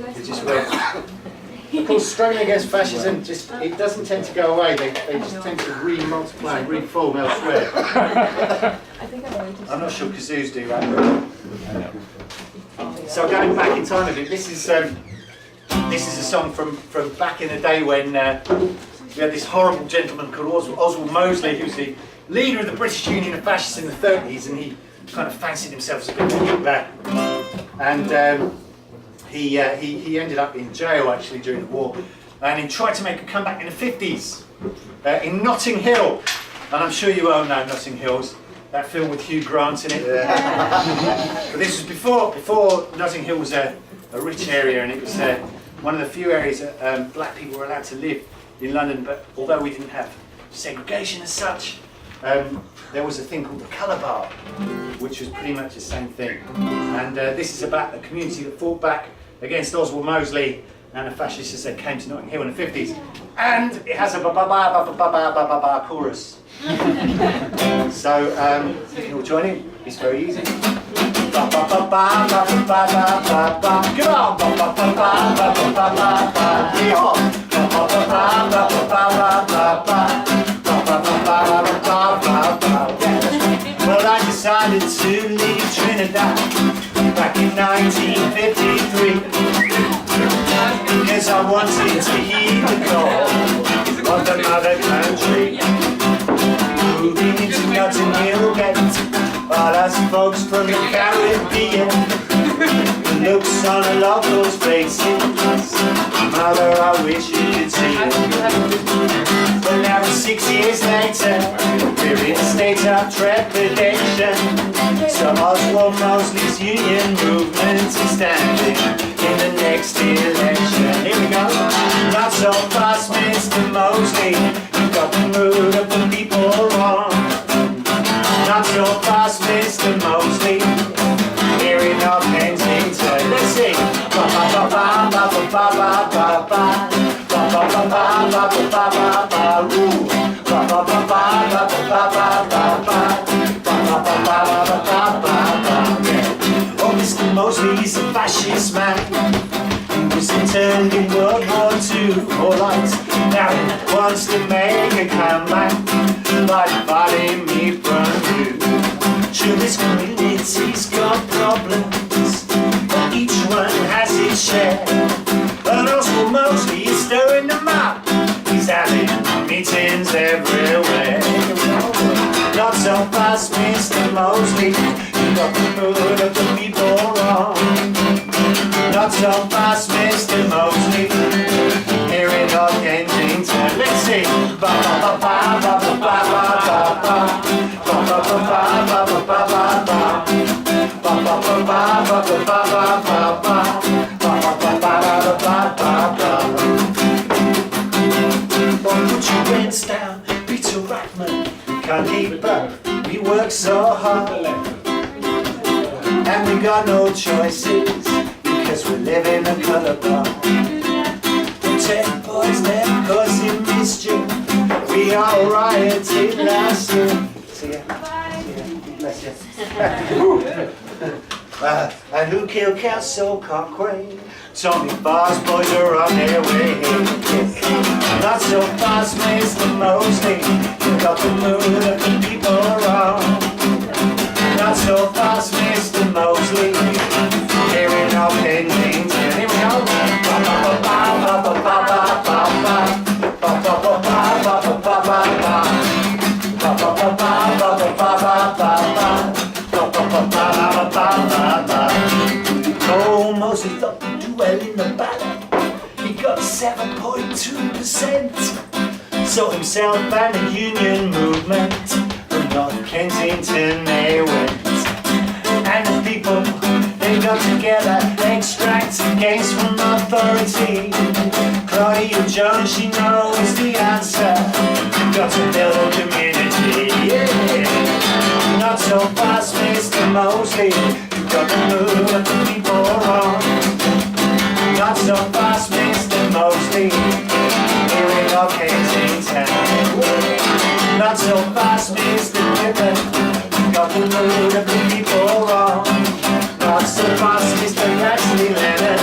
It just went. Of course, struggling against fascism, it doesn't tend to go away. They just tend to re-multiply and reform elsewhere. I'm not sure kazoos do that. So going back in time a bit, this is a song from back in the day when we had this horrible gentleman called Oswald Mosley, who was the leader of the British Union of Fascists in the 30s, and he kind of fancied himself as a bit of a Hitler. And he ended up in jail actually during the war, and he tried to make a comeback in the 50s in Notting Hill. And I'm sure you all know Notting Hill's, that film with Hugh Grant in it. But this was before Notting Hill was a rich area, and it was one of the few areas that black people were allowed to live in London. But although we didn't have segregation as such, there was a thing called the Colour Bar, which was pretty much the same thing. And this is about a community that fought back against Oswald Mosley and the fascists as they came to Notting Hill in the 50s. And it has a ba-ba-ba-ba-ba-ba-ba-ba chorus. So you can all join in, it's very easy. Ba-ba-ba-ba-ba-ba-ba-ba-ba. Come on! Ba-ba-ba-ba-ba-ba-ba-ba. Yeehaw! Ba-ba-ba-ba-ba-ba-ba-ba. Well, I decided to leave Trinidad back in 1953 because I wanted to heed the call of the mother country. Moving into Notting Hill meant all us folks from the Caribbean. The looks on a lot of those faces, mother, I wish you could see it. But now 6 years later, we're in a state of trepidation. So Oswald Mosley's union movement is standing in the next election. Here we go. Not so fast, Mr. Mosley, you got the mood of the people wrong. Not so fast, Mr. Mosley, here in North Kensington. Let's sing. Ba ba ba ba ba ba ba ba ba. Ba ba ba ba ba ba ba ba. Ooh. Ba ba ba ba ba ba ba ba ba. Ba ba ba ba ba ba ba ba. Oh, Mr. Mosley is a fascist man. He was interned in World War II. All right. Now he wants to make a comeback by dividing me from you. Sure, this community's got problems, but each one has its share. And Oswald Mosley is stirring them up. He's having meetings everywhere. Not so fast, Mr. Mosley, you got the mood of the people wrong. Not so fast, Mr. Mosley, here in North Kensington. Let's sing. Ba ba ba ba ba ba ba ba ba. Ba ba ba ba ba ba ba ba ba. Ba ba ba ba ba ba ba ba ba. Ba ba ba ba ba ba ba. Don't put your hands down, Peter Rackman. Can't keep up, we work so hard, and we got no choices because we live in a colour bar. 10 boys there causing mischief. We all rioted last year. See ya. Bless you. And who killed Castle Cochrane? Tommy Barr's boys are on their way. Not so fast, Mr. Mosley, you got the mood of the people wrong. Not so fast, Mr. Mosley, here in our Kensington. Here we go. Ba ba ba ba ba ba ba ba ba. Ba ba ba ba ba ba ba ba ba. Ba ba ba ba ba ba ba ba ba. Ba ba ba ba ba ba ba. Oh, Mosley thought he'd do well in the ballot. He got 7.2%. So himself and the union movement from North Kensington they went. And the people, they got together, extracting gains from authority. Claudia Jones, she knows the answer. Got to build a community, yeah. Not so fast, Mr. Mosley, you got the mood of the people wrong. Not so fast, Mr. Mosley, here in North Kensington. Not so fast, Mr. Pippin, you got the mood of the people wrong. Not so fast, Mr. Leslie Lennon.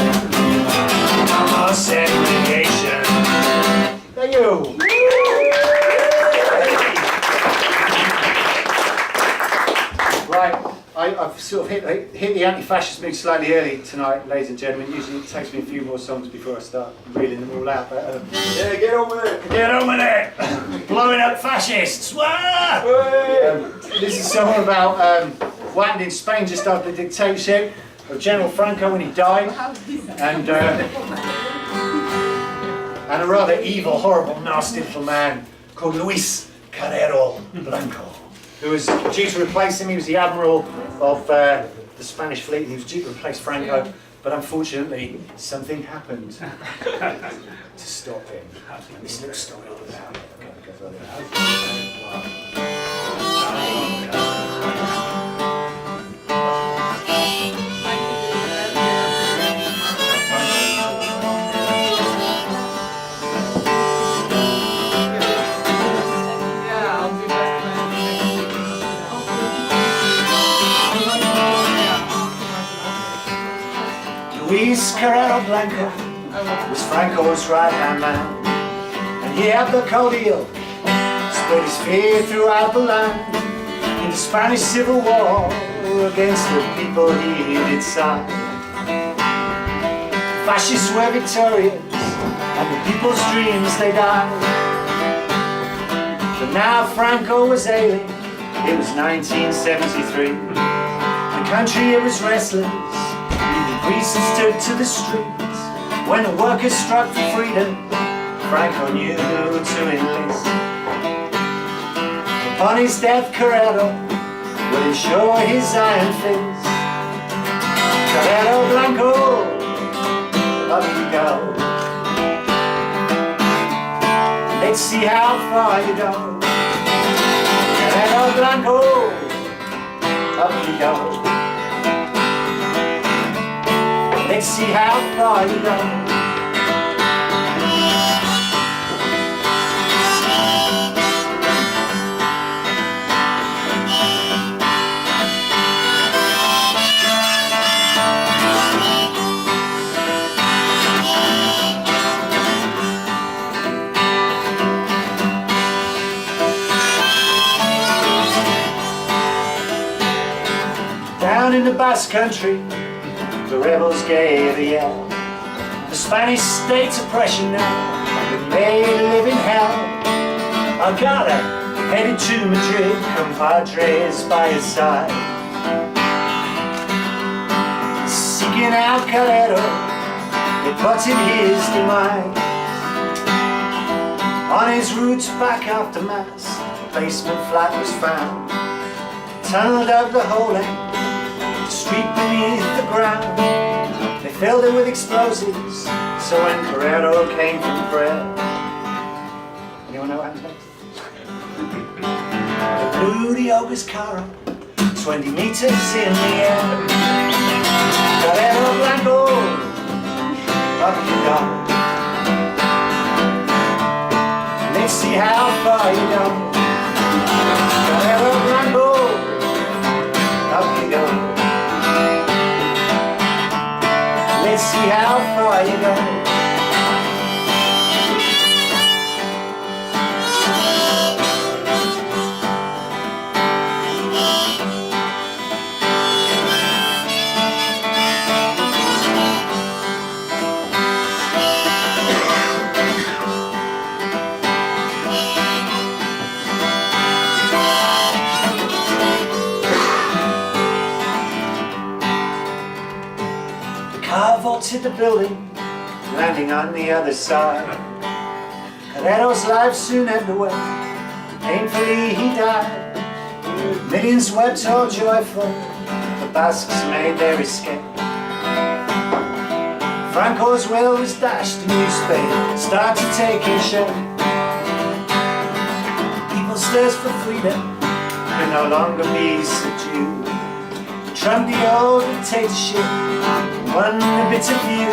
sort of hit the anti-fascist mood slightly early tonight, ladies and gentlemen. Usually it takes me a few more songs before I start reeling them all out. But yeah, get on with it. Get on with it. Blowing up fascists. This is a song about what happened in Spain just after the dictatorship of General Franco when he died, and a rather evil, horrible, nasty little man called Luis Carrero Blanco, who was due to replace him. He was the admiral of the Spanish fleet. He was due to replace Franco, but unfortunately something happened to stop him. And this little story all about it. Luis Carrero Blanco was Franco's right-hand man, and he had the cordial, spread his fear throughout the land. In the Spanish Civil War, against the people he did side. Fascists were victorious, and the people's dreams they died. But now Franco was ailing, it was 1973. The country, it was restless. Priests stood to the streets when the workers struck for freedom. Franco knew to enlist. Upon his death, Carrero would ensure his iron fist. Carrero Blanco, up you go. Let's see how far you go. Carrero Blanco, up you go. Let's see how far you go. Down in the Basque Country, the rebels gave a yell. The Spanish state's oppression now, they live in hell. Alcala headed to Madrid, compadres by his side, seeking out Carrero, they plotted his demise. On his route back after mass, a basement flat was found, tunneled up the whole end, street beneath the ground. They filled it with explosives, so when Carrero came from prayer, anyone know what happens next? They blew the ogre's car up 20 meters in the air. Carrero Blanco, up you go. Let's see how far you go. Carrero Blanco, up you go. Let's see how far you go. Vaulted the building, landing on the other side. Carrero's life soon ebbed away, painfully he died. Millions wept all joyful, the Basques made their escape. Franco's will was dashed, and New Spain started taking shape. People's thirst for freedom could no longer be subdued. Trump the old dictatorship, won a bit of view.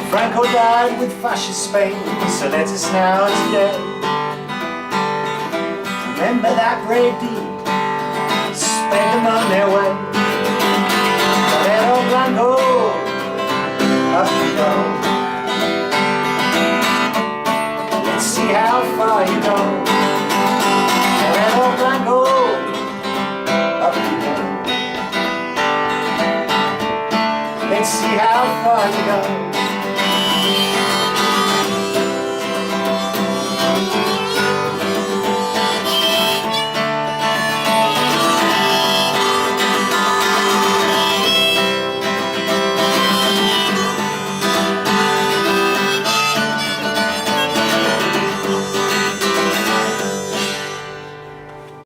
Franco died with fascist Spain, so let us now today remember that brave deed, sped them on their way. Carrero Blanco, up you go. Let's see how far you go. Carrero Blanco, up you go. how far to go.